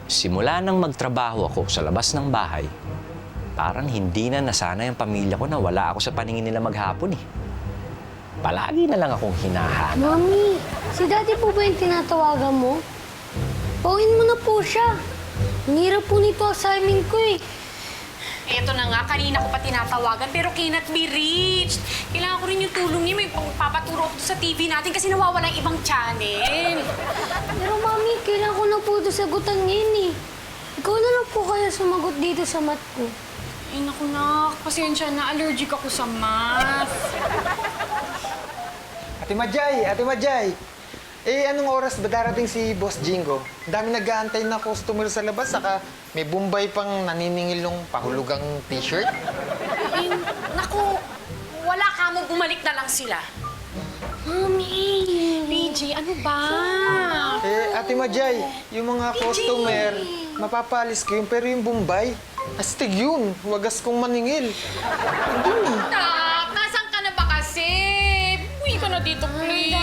Simula nang magtrabaho ako sa labas ng bahay, parang hindi na nasanay ang pamilya ko na wala ako sa paningin nila maghapon eh. Palagi na lang akong hinahanap. Mami, si Daddy po ba yung tinatawagan mo? Pauhin mo na po siya. Ang hirap po nito assignment ko eh. Eto na nga, kanina ko pa tinatawagan pero cannot be reached. Kailangan ko rin yung tulong niya. May papaturo ko sa TV natin kasi nawawala yung ibang channel. Pero Mami, kailangan ko na po ito sagutan ngayon eh. Ikaw na lang po kaya sumagot dito sa mat ko. Ay, naku nak. Pasensya na. Allergic ako sa math. Ate Majay! Eh, anong oras ba darating si Boss Jinggo? Dami nag-aantay na customer sa labas, saka may Bombay pang naniningil ng pahulugang t-shirt. Ay, naku. Wala ka mo. Bumalik na lang sila. Mami! PJ, ano ba? Eh, Ate Majay, yung mga customer, mapapalis ko yun, pero yung Bombay, astig yun. Wagas kong maningil. Tak, nasan ka na ba kasi? Uwi ka na dito, please.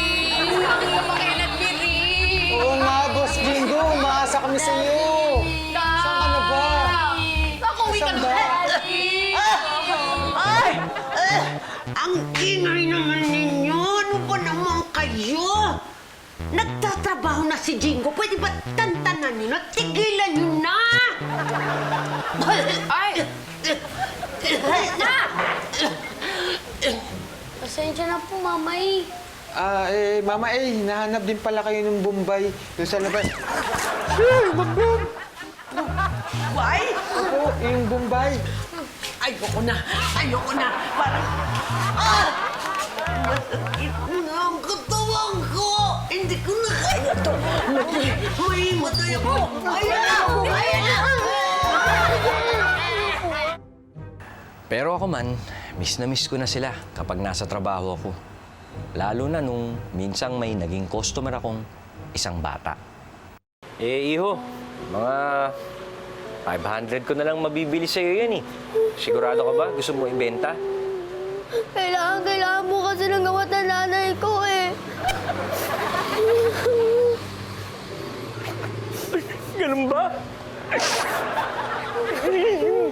Ang cannot be reached. Oo nga, Boss Jinggo, umaasa kami sa iyo. Saan ka na ba? Ako, uwi ka Saan na ba? Ay! Ang ingay naman ninyo! Ano ba naman kayo? Nagtatrabaho na si Jinggo. Pwede ba tantanan niyo na? Tigilan niyo na! Ay! Na! Pasensya na po, Mama eh. Mama hinahanap din pala kayo ng Bombay doon sa labas. Why? Opo, yung Bombay. Ayoko na! Ayoko na! Parang... Ah! Masakit na ang katawan ko! Hindi ko na kaya to! May matay ako! Ayan na! Ayan na! Pero ako man, miss na miss ko na sila kapag nasa trabaho ako. Lalo na nung minsang may naging customer akong isang bata. Eh, iho, mga 500 ko na lang mabibili sa'yo yan eh. Sigurado ka ba? Gusto mo ibenta? Kailangan mo kasi ng gawat na nanay ko eh. Ganun ba?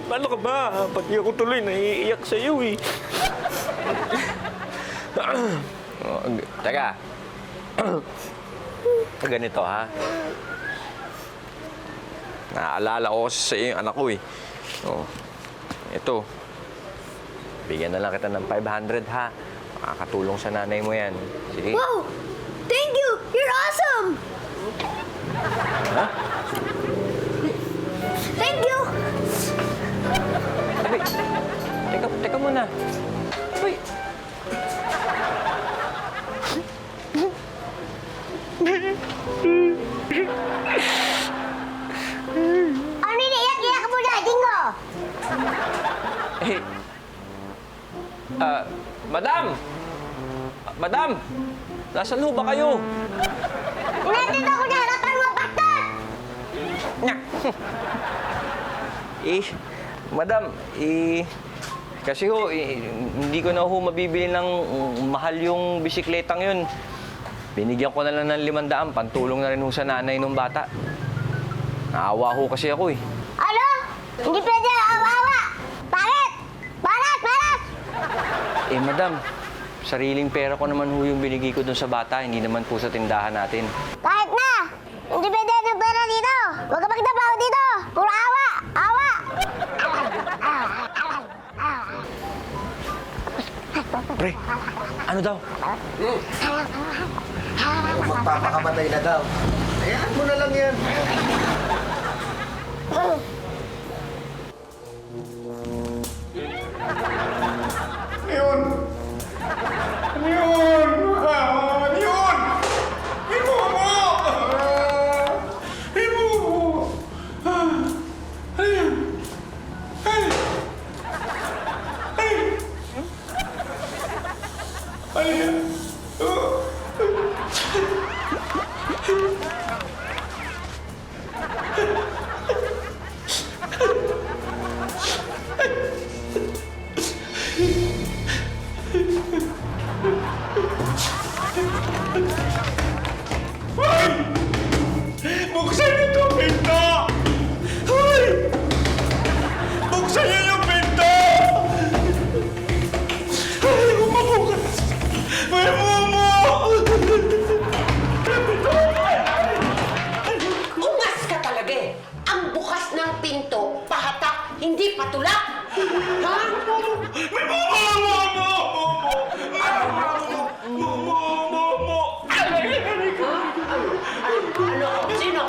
Paano ka ba? Pati ako tuloy naiiyak sa'yo eh. Teka. Ganito ha. Naaalala ko sa iyo yung anak ko eh. Oh. Ito. Bigyan na lang kita ng 500 ha. Makakatulong sa nanay mo yan. Sige. Wow! Thank you! You're awesome! Ha? Thank you! Abi, teka muna. Uy. Ano iniiyak-iyak mo na, Jinggo? Eh, madam! Madam! Nasaan ho ba kayo? Nandito ako na harapan mo, Pastor! Nya! Madam, kasi ho, hindi ko na ho mabibili ng mahal yung bisikletang yun. Binigyan ko na lang ng 500, pantulong na rin ho sa nanay ng bata. Naawa ho kasi ako eh. Ano? Hindi pwede awawa! Bakit? Bakit? Eh, madam, sariling pera ko naman ho yung binigay ko dun sa bata, hindi naman po sa tindahan natin. Kahit na! Hindi pwede ng pera dito! Huwag ka magtrabaho dito! Puro awa! Awa! Pre, ano daw? Magpapakamatay na daw. Ayan mo na lang yan. Yun! Yun! Yun! Hibo mo! Hibo mo! Ayun! Ay! Ay! Ayun! hindi patulak! Ha? Ano? Sino?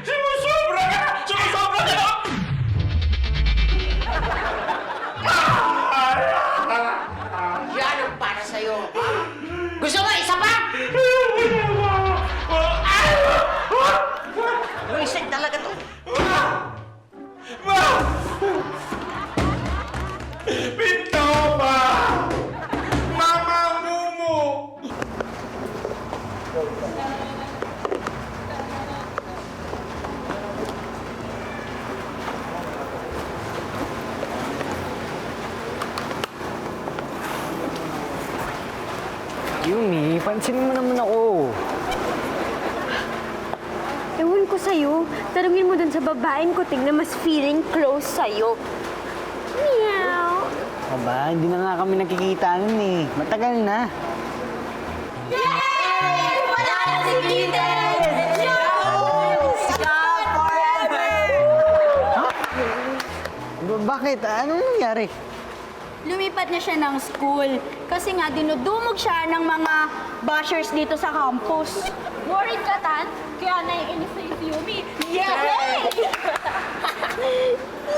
Sumusobra ka! Sumusobra ka! Yan ang para sa'yo, ha? Gusto mo isa pa? Wisit talaga to. Pinto ba? Mama Mumu! Yumi, pansinin mo naman ako. Ewan ko sa'yo. Tanungin mo dun sa babaeng ko, tingnan mas feeling close sa'yo. Meow. Aba, hindi na nga kami nakikita nun eh. Matagal na. Bakit? Anong nangyari? Lumipat na siya ng school kasi nga dinudumog siya ng mga bashers dito sa campus. Worried ka, Tan? Kaya naiinis na yung Yumi. Yay!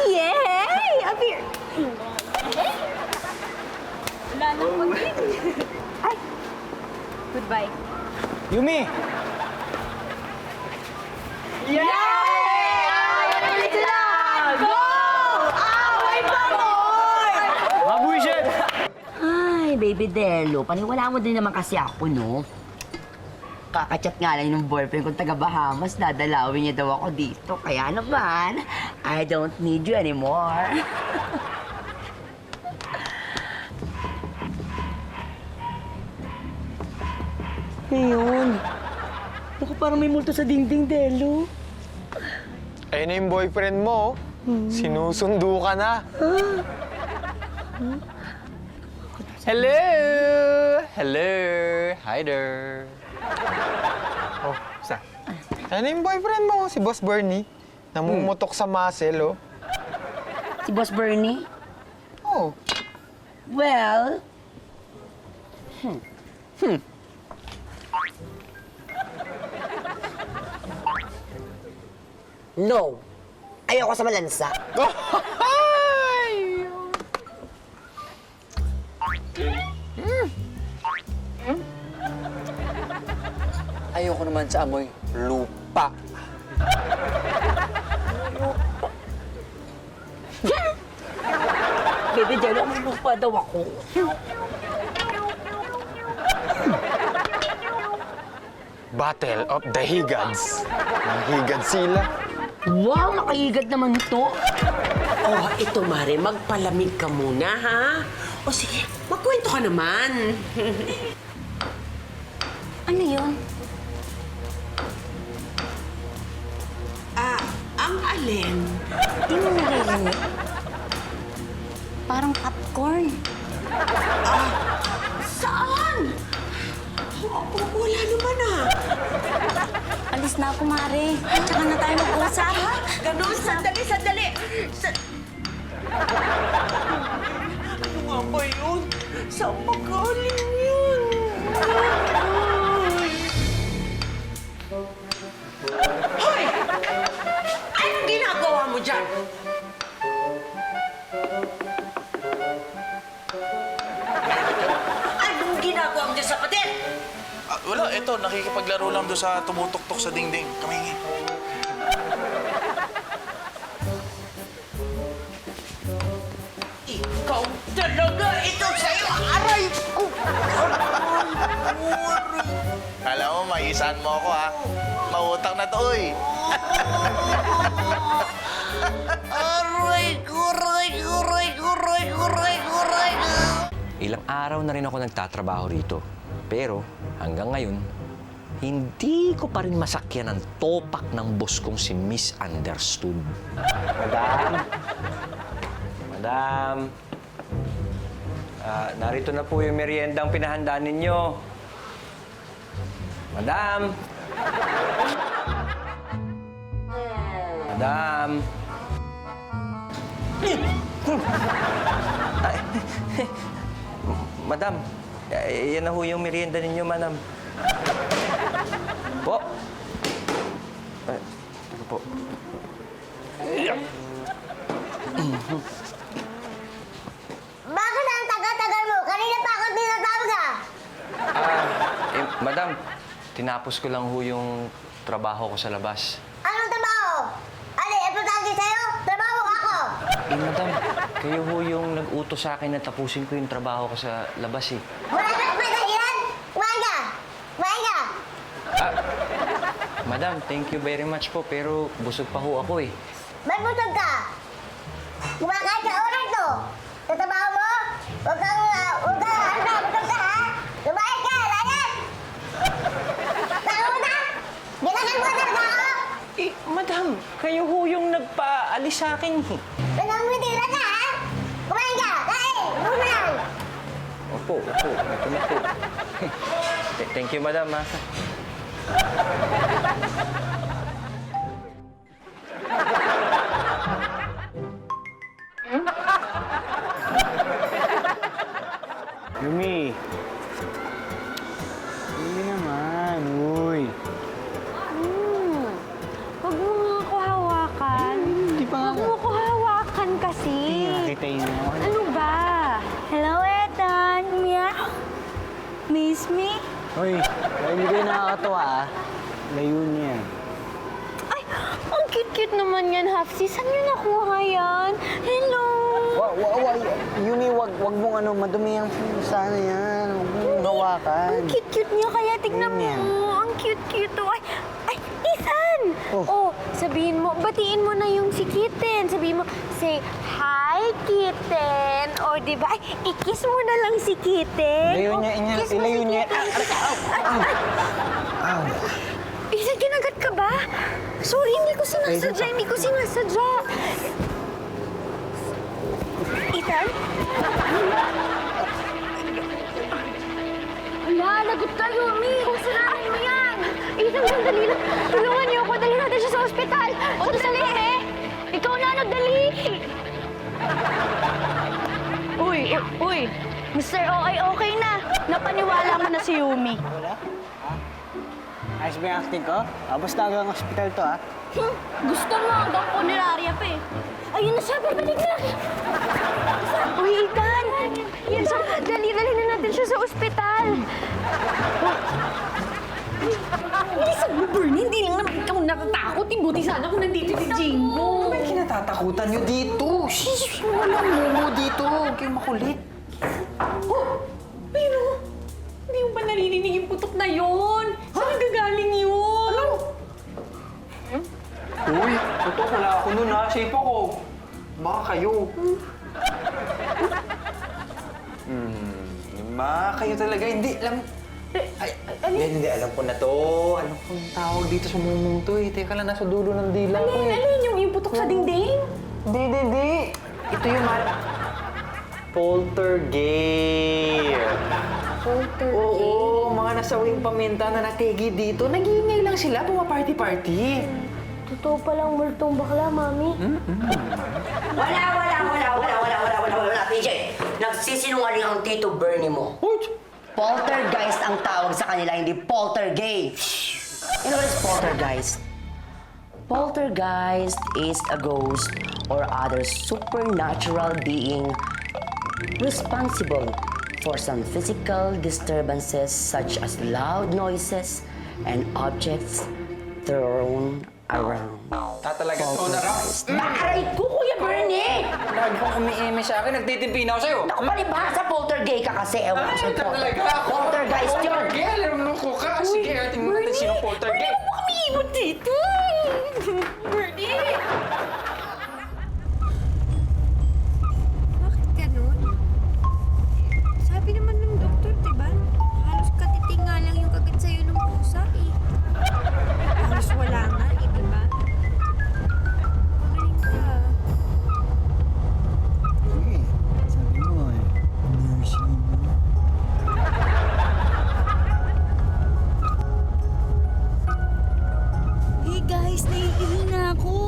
Yay! Appear! Wala nang pag-ibig. Ay! Goodbye. Yumi! Mabuisit! Ay, baby Delo, paniwala mo din naman kasi ako, no? Kakachat nga lang yung boyfriend kong taga Bahamas, dadalawin niya daw ako dito. Kaya naman, I don't need you anymore. Ngayon, ako parang may multo sa dingding, Delo. Ayun na yung boyfriend mo. Sinusundo ka na. Hello! Hello! Hi there! Oh, sa? Ayun na yung boyfriend mo, si Boss Bernie. Namumutok sa muscle, oh. Si Boss Bernie? Oh. Well... No. Ayoko sa malansa. Ayoko naman sa amoy lupa. Baby Delo, may lupa daw ako. Battle of the Higads. Higad sila. Wow, nakahigad naman ito. Oh, ito, Mare. Magpalamig ka muna, ha? O sige, magkwento ka naman. Ano yun? Ang alin? Di mo naririnig? Parang popcorn. Saan? Wala naman, Alis na ako, Mare. Tsaka na tayo mag-usap. Ganun, sandali. Ano nga ba yun? Saan ba galing yun? Hoy! Anong ginagawa mo dyan? Anong ginagawa mo dyan sa pader? Wala, eto, nakikipaglaro lang doon sa tumutok-tok sa dingding. Kamingi. Ikaw talaga! Ito sa'yo! Aray! Kala mo, maisahan mo ako, ha? Mautang na to, uy. Aray! Kuray! Ilang araw na rin ako nagtatrabaho rito. Pero hanggang ngayon, hindi ko pa rin masakyan ang topak ng boss kong si Misunderstood. Madam, narito na po yung meriendang pinahanda ninyo. Madam! Madam! Ay, Madam, yan na ho yung merienda ninyo, madam. Po. Ay, ito po. Bakit ang tagal-tagal mo? Kanina pa ako tinatawag ah. Madam, tinapos ko lang ho yung trabaho ko sa labas. Anong trabaho? Ali, importante sa'yo? Trabaho ako. Madam, kayo ho yung nag-utos sa akin na tapusin ko yung trabaho ko sa labas eh. Wala ka may dahilan? Kumain ka! Kumain ka! Madam, thank you very much po, pero busog pa ho ako eh. Ba't busog ka? Kumakain ka oras to. Sa trabaho mo? Huwag kang busog ka ha? Kumain ka, layas! Tao na! Bilangan mo na ako! Madam, kayo ho yung nagpaalis sa akin eh. Nanangmitira ka ha? Kumain ka! Kain! Bumalang! Opo. Ito na po. Thank you, madam ha. Yumi! Hindi naman, uy. Huwag mo nga ako hawakan. Hindi pa Huwag mo ako hawakan kasi. Hindi nga kita yun. Ano ba? Hello, Ethan. Meow. Miss me? Uy, hindi kayo nakakatawa ah. Layo niya. Ay, ang cute-cute naman yan, Hafsi. Saan niyo nakuha yan? Hello. Yumi, wag mong madumi ang sana yan. Wag mong hawakan. Ang cute-cute niya, kaya tignan mo. Ganyan. Ang cute-cute. Oh. Ay, Ethan! Oh. Oh, sabihin mo, batiin mo na yung si Kitten. Sabihin mo, say, hi, Kitten. O, di ba? Ay, i-kiss mo na lang si Kitten. Ilayo niya, kiss mo ilayo si niya. Kitten. Aw. Ethan, kinagat ka ba? Sorry, hindi ko sinasadya. Ethan? Wala, lagot ka, Yumi. Kung sirahin mo yan. Ethan, sandali lang. Tulungan niyo ako. Dali natin siya sa ospital. O, dali eh. Ikaw na nagdali. Uy. Mr. Okay na. Napaniwala mo na si Yumi. Wala? Ayos ba yung acting ko? Basta hanggang hospital to ah. Gusto mo hanggang punerarya pa eh. Ayun na siya, babalik na. Uy, Ethan! Yan siya, dali na natin siya sa ospital. Bilisan mo, Bernie. Hindi lang naman ikaw natatakot. Buti sana kung nandito si Jinggo. May kinatatakutan nyo dito. Shhh! Walang mumo dito. Huwag kayong makulit. Pero, hindi mo ba naririnig yung putok na yun? Saan nagagaling yun? Ano? Uy, totoo wala ako nun ha. Safe ako. Baka kayo. Ma, kayo talaga. Hindi, alam... Hindi, alam ko na to. Alam ko yung tawag dito sa mumong to eh. Teka lang, nasa dulo ng dila ko eh. Yung putok sa dingding? Di. Ito yung poltergeist. Oo, mga nasawing paminta na nategi dito. Nag-iingay lang sila, pumaparty-party. Totoo palang multong bakla, Mami. Wala, PJ. Nagsisinungaling ang Tito Bernie mo. Poltergeist ang tawag sa kanila, hindi poltergeist. You know what is poltergeist? Poltergeist is a ghost or other supernatural being responsible for some physical disturbances such as loud noises and objects thrown around. Talaga to na raw. Aray ko, Kuya Bernie! Lagi kong umiime sa akin, nagtitimpi na ako sa'yo. Naku, palibhasa, poltergeist ka kasi. Ewan ko sa'yo, Talaga ako. poltergeist yun. Poltergeist? Alam mo ko ka. Sige, tingnan natin sino poltergeist. Ano mo kami ibot dito? Bernie! Bakit ganun? Sabi naman ng doktor, diba? Halos katiting nga lang yung kagat sa'yo ng pusa eh. Halos wala nga eh, diba? Magaling ka. Sabi mo eh. Nursing mo. Hey guys, naiihina ako.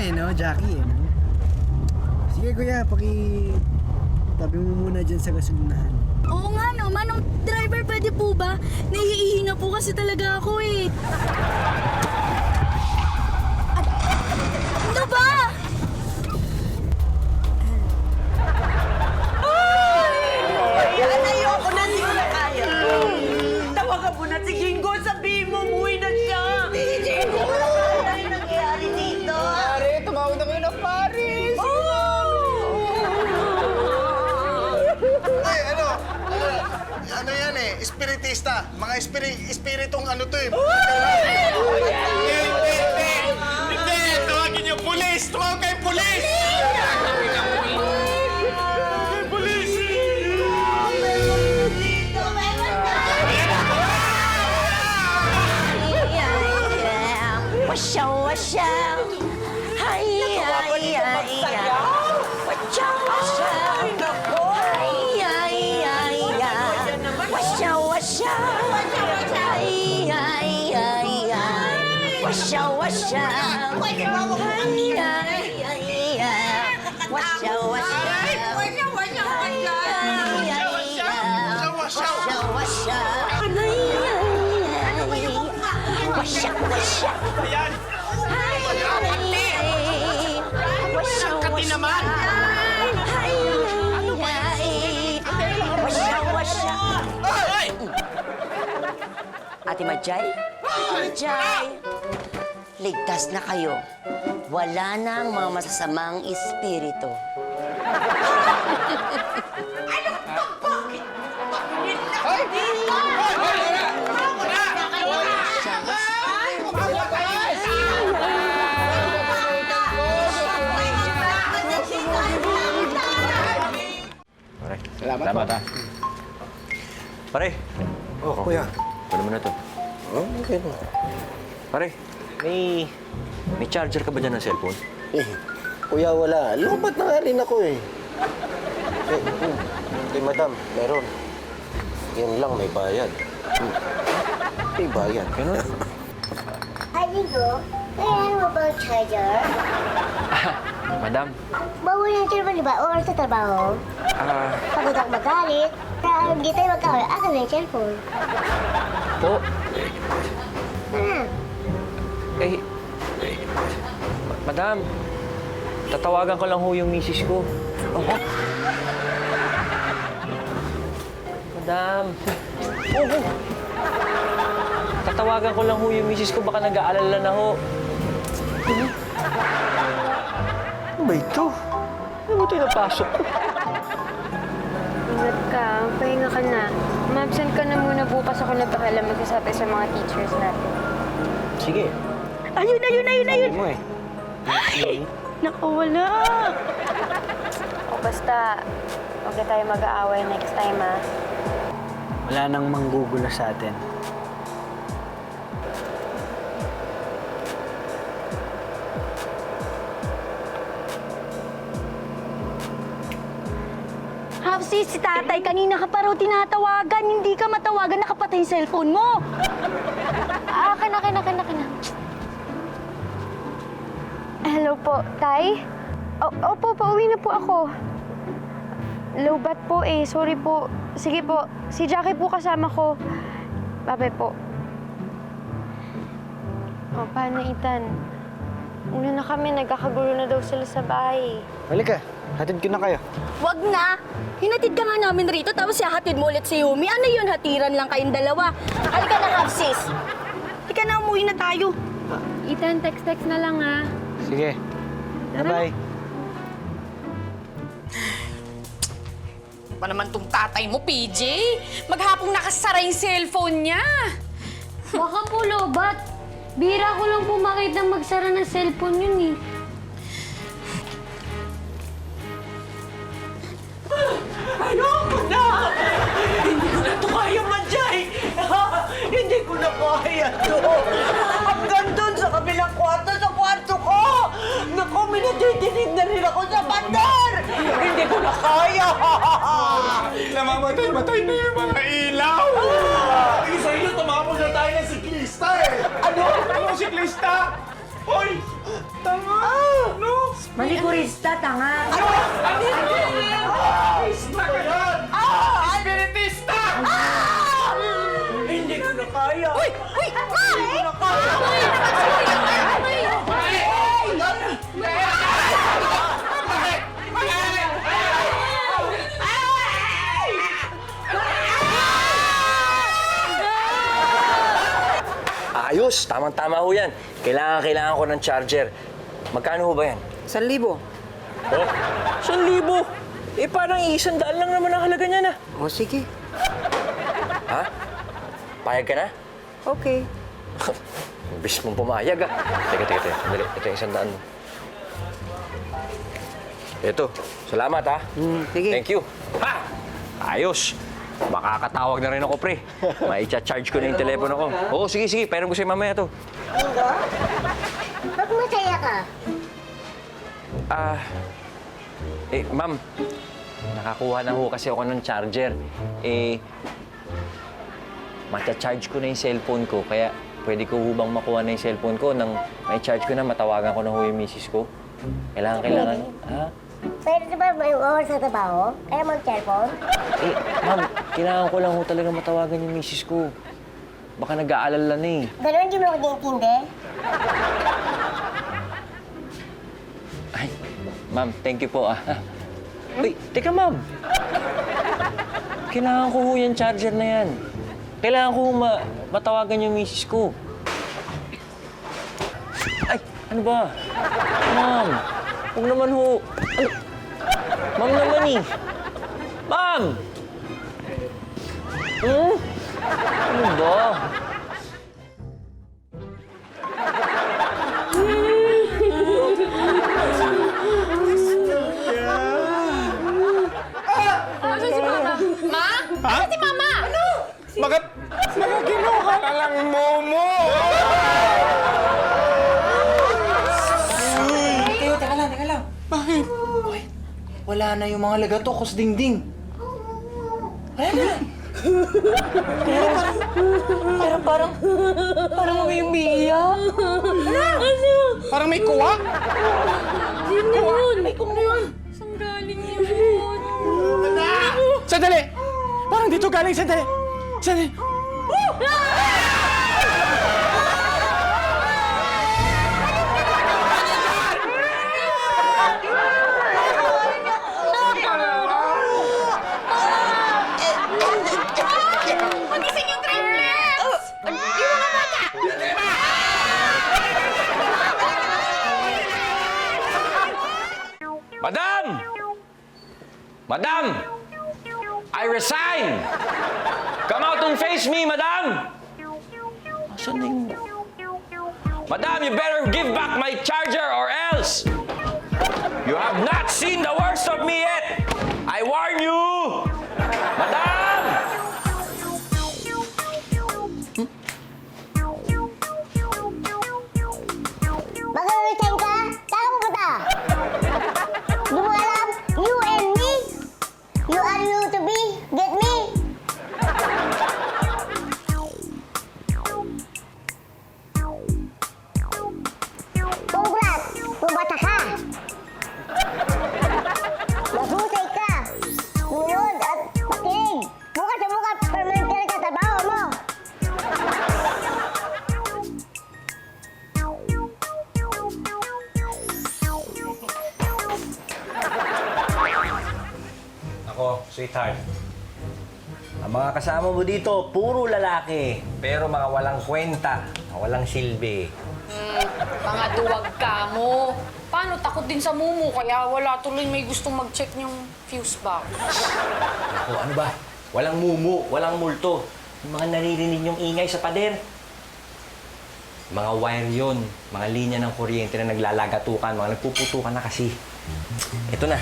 no? Jackie eh, no? Sige kuya, tabi mo muna dyan sa gasolinahan. Oo nga no, Manong driver, pwede po ba? Nahihihi na po kasi talaga ako eh. Ano ba? Yan, ayoko na, hindi ko na kaya. Tawagan mo na si Jinggo, sabihin mo, umuwi na siya. Jinggo! Ano yung nangyayari dito? Pare, tumawag na kayo ng Paris! Ay, ano yan eh, espiritista. Mga espiritong ano to eh. Hindi! Tawagin niyo, pulis! Tumawag kayo, pulis! Pulis! Wasyaw, wasyaw. Hay, hay, hay, hay. Wasyaw, wasyaw. Hay, hay, hay, hay. Wasyaw, wasyaw. Hay, hay, hay, hay. Wasyaw, wasyaw. Hay, hay, hay, hay. Wasyaw, wasyaw. Wasyaw, wasyaw. Wasyaw, wasyaw. Ayan! Kati naman! Ate Majay? Majay! Ligtas na kayo. Wala na ang mga masasamang espiritu. Pare, salamat ha. Pare, Oh, kuya. wala mo na to. Oh, okay na. Pare, may charger ka ba dyan ng cellphone? Kuya, wala. Lupat na nga rin ako eh. Madam, meron. Yan lang, may bayad. May bayad. Ganun? Ay, Jinggo, kailangan mo ba ang charger? Madam, Bawal yung charger, di ba? Oras sa trabaho. Pagod ako magalit. Hindi tayo magkawala. Akin na yung cellphone. po, Ah, madam, tatawagan ko lang ho yung misis ko. Madam, tatawagan ko lang ho yung misis ko, baka nag-aalala na ho. Ano ba ito? Ano ba ito yung napasok ko? Ingat ka, pahinga ka na. Ma-absent ka na muna bukas, ako na bahala magsasabi sa mga teachers natin. Sige. Ayun! Mo eh. Nakawala! O basta, huwag na tayo mag-aaway next time, ha? Wala nang manggugulo sa atin. Hapsi, si tatay, kanina ka pa raw tinatawagan. Hindi ka matawagan, nakapatay yung cellphone mo. Akin na. Hello po, Tay? Opo, pauwi na po ako. Lowbat po eh, sorry po. Sige po, si Jackie po kasama ko. Bye-bye po. O, paano, Ethan? Una na kami, nagkakagulo na daw sila sa bahay. Halika, hatid ko na kayo. Wag na! Hinatid ka nga namin rito, tapos ihahatid mo ulit si Yumi. Ano yun, hatiran lang kayong dalawa? Halika na, Hapsis. Halika na, umuwi na tayo. Ethan, text na lang, ha? Sige. Bye-bye. Pa naman tong tatay mo, PJ? Maghapong nakasara yung cellphone niya. Baka po, Lobat. Bira ko lang po makita magsara ng cellphone yun, eh. Ayoko na! Hindi ko na ito kaya, Majay! Hindi ko na kaya ito! Hanggang doon sa kabilang kwarto ko! Naku, minadidinig na rin ako sa pader! Hindi ko na kaya! Namamatay na yung mga ilaw! Isa yun, tumapos na tayo ng siklista eh! Ano? Anong siklista? Hoy! Tama! Espiritista, tanga! Espiritista! Hindi ko na kaya. Uy! Uy! Ma! Ayos, tamang-tama ho yan. Kailangan ko ng charger. Magkano ho ba yan? 1,000. Oh, 1,000? Eh, parang 100 lang naman ang halaga niya na. O, sige. Ha? Payag ka na? Okay. Bis mong pumayag, ah. Teka. Sandali. Ito yung 100 mo. Ito. Salamat, ha? Sige. Thank you. Ha! Ayos. Makakatawag na rin ako, pre. Mai-charge ko na yung telepono ko. Oo, sige. Pero ko sa'yo mamaya to. Jinggo? Ba't masaya ka? Ma'am. Nakakuha na ho kasi ako ng charger. Mata-charge ko na yung cellphone ko. Kaya pwede ko hubang makuha na yung cellphone ko nang may charge ko na, matawagan ko na ho yung misis ko. Kailangan. Ha? Pwede ba may oras sa trabaho? Kaya mag-cellphone? Ma'am, kailangan ko lang ho talaga matawagan yung misis ko. Baka nag-aalala na eh. Ganun, hindi mo ako diintindi? Ay, ma'am, thank you po ah. Uy, teka ma'am. Kailangan ko ho yung charger na yan. Kailangan ko matawagan yung misis ko. Ay, ano ba? Ma'am, huwag naman ho. Ano? Ma'am naman eh. Ma'am! Ano ba? Ano si Mama? Ma? Ha? Ano si Mama? Ano? Bakit kinuha ka lang Momo? Teka lang. Bakit? Wala na yung mga lagatokos dingding. Wala na. Pero parang may umiiyak. Parang may kuwa? Sino yun? May kung yun. Saan galing yun? Sandali! Parang dito galing, sandali! Magising yung triplets! Yung mga bata! Madam! I resign! Come out and face me, madam! Asan na yung... Madam, you better give back my charger or else! You have not seen the worst of me yet! I warn you! Madam! Mag-resign ka? Saan ka ta? Di mo alam? You and me? You are you to be? Get me? Congrats! Bumata ka! Mahusay ka! Sunod at pakinig! Bukas sa bukas, permanent ka na sa trabaho mo! Ako, sweetheart. Ang mga kasama mo dito, puro lalaki. Pero mga walang kwenta, walang silbi. Mga duwag ka mo. Paano takot din sa mumu, kaya wala tuloy may gustong mag-check yung fuse box. Ako, ano ba? Walang mumu, walang multo. Yung mga naririnig yung ingay sa pader. Mga wire yun, mga linya ng kuryente na naglalagatukan, mga nagpuputukan na kasi. Ito na.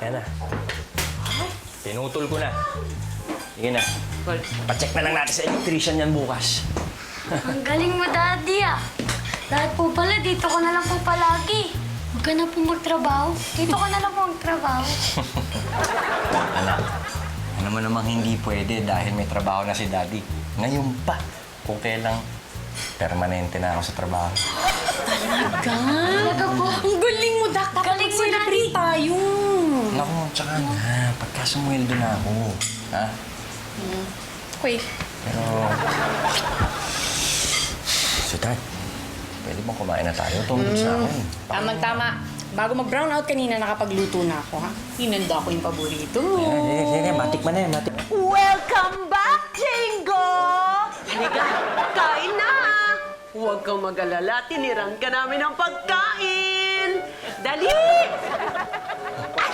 Yan na. Pinutol ko na. Sige na. Pa-check na lang natin sa electrician yan bukas. Ang galing mo, Daddy, ah. Dahil po pala, dito ko na lang po palagi. Huwag ka na po magtrabaho. Dito ka na lang po magtrabaho. Anak, ano mo namang hindi pwede dahil may trabaho na si Daddy. Ngayon pa, kung kailang permanente na ako sa trabaho. Talaga po. Ang galing mo, Dak. Dapat mag-celebrate tayo. Naku, tsaka na, pagkasumweldo na ako. Ha? Okay. Pero... Sweetheart, pwede bang kumain na tayo? Tumulog na ako eh. Tama-tama. Bago mag-brown out kanina, nakapagluto na ako, ha? Hinanda ko yung paborito. Sige, matik man na matik. Welcome back, Jinggo! Halika, kain na! Huwag kang mag-alala, tiniran ka namin ng pagkain! Dali!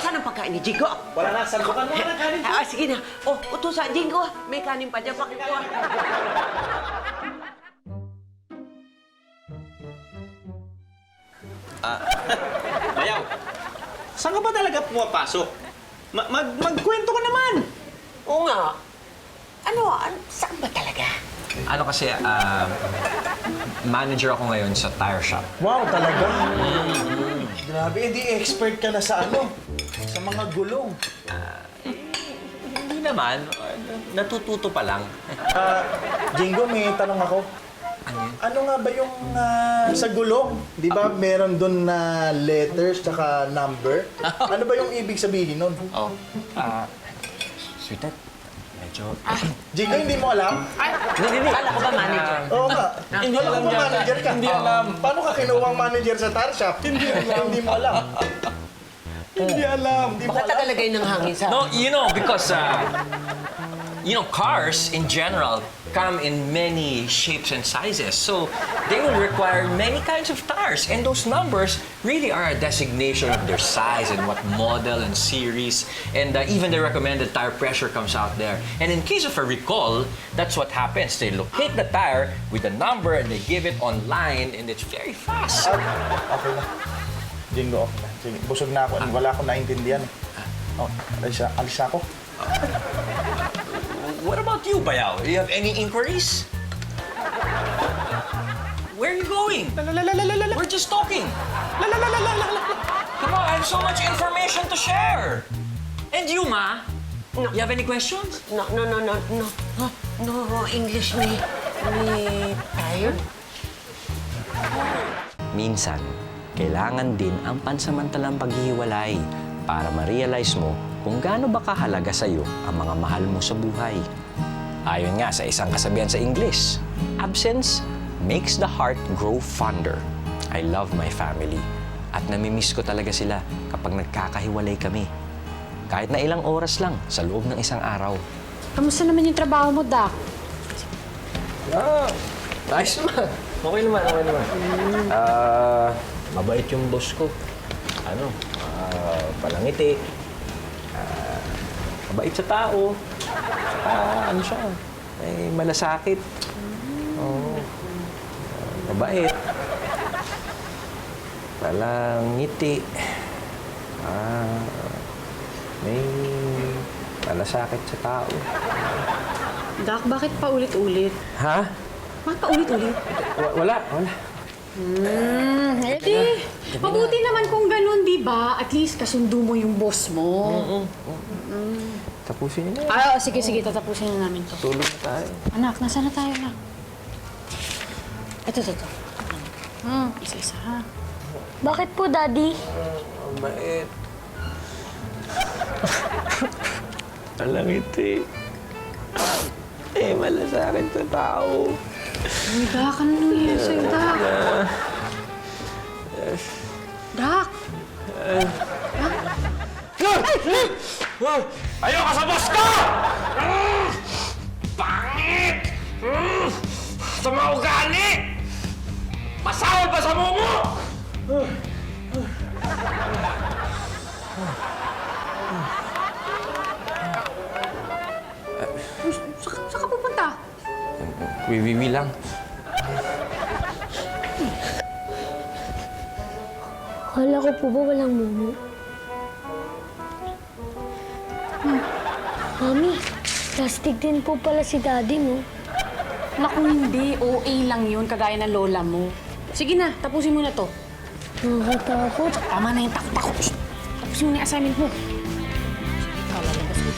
Saan ang pagkain ni Jinggo? Wala na, salbukan mo na kanin. Sige na. Oh, utusan, Jinggo. May kanin pa dyan, pakikuha. Bayaw, saan ka ba talaga pumapasok? Magkwento ka naman. Oo nga. Saan ba talaga? Ano kasi, manager ako ngayon sa tire shop. Wow, talaga? Grabe, edi expert ka na sa ano? Sa mga gulong. Hindi naman, natututo pa lang. Jinggo, may tanong ako. Ano nga ba yung sa gulong? Di ba meron doon na letters tsaka number? Ano ba yung ibig sabihin nun? Oh, sweetheart, medyo... Jinggo, hindi mo alam? Hindi. Kala ko ba manager? Oo nga. Hindi alam mo manager ka. Hindi alam. Paano ka kinuwang manager sa tire shop? Hindi mo alam. Hindi alam. Baka tagalagay ng hangin sa... No, because, cars in general come in many shapes and sizes. So they will require many kinds of tires. And those numbers really are a designation of their size and what model and series. And even the recommended tire pressure comes out there. And in case of a recall, that's what happens. They locate the tire with the number and they give it online and it's very fast. Okay na. Jinggo, okay na. Sige, busog na ako. Wala akong naintindihan. Oh, alis ako. What about you, Bayaw? Do you have any inquiries? Where are you going? We're just talking. Come on, I have so much information to share. And you, Ma? No. You have any questions? No, English me tired. Minsan, kailangan din ang pansamantalang paghihiwalay para ma-realize mo kung gaano ba kahalaga sa'yo ang mga mahal mo sa buhay. Ayon nga sa isang kasabihan sa English, absence makes the heart grow fonder. I love my family at namimiss ko talaga sila kapag nagkakahiwalay kami. Kahit na ilang oras lang sa loob ng isang araw. Kamusta naman yung trabaho mo, Dak? Nice naman. Okay naman. Mabait yung boss ko. Palangiti. Mabait sa tao. Siya? May malasakit. Mabait. Palangiti. May malasakit sa tao. Dak, bakit pa ulit-ulit? Ha? Bakit pa ulit-ulit? Wala. Edi, mabuti naman kung ganun, di ba? At least kasundo mo yung boss mo. Tapusin niyo na. Sige, tatapusin na namin to. Tulog na tayo. Anak, nasaan na tayo, anak? Ito. Isa-isa, ha? Bakit po, Daddy? Mabait. Palangiti. Malasakit sa tao. Uy, Dak, ano nangyayari sa'yo, Dak? Dak! Ayoko sa boss ko! Pangit! Sa mga ugali! Masawal pa sa mumo! Saan ka pupunta? Wiwiwi lang. Akala ko po ba walang mumu? Mami, plastic din po pala si Daddy mo. Naku, hindi. OA lang yun, kagaya ng lola mo. Sige na, tapusin mo na to. Nakakatakot. Tama na yung takot-takot. Tapusin mo na yung assignment mo. Sige, lalabas ko.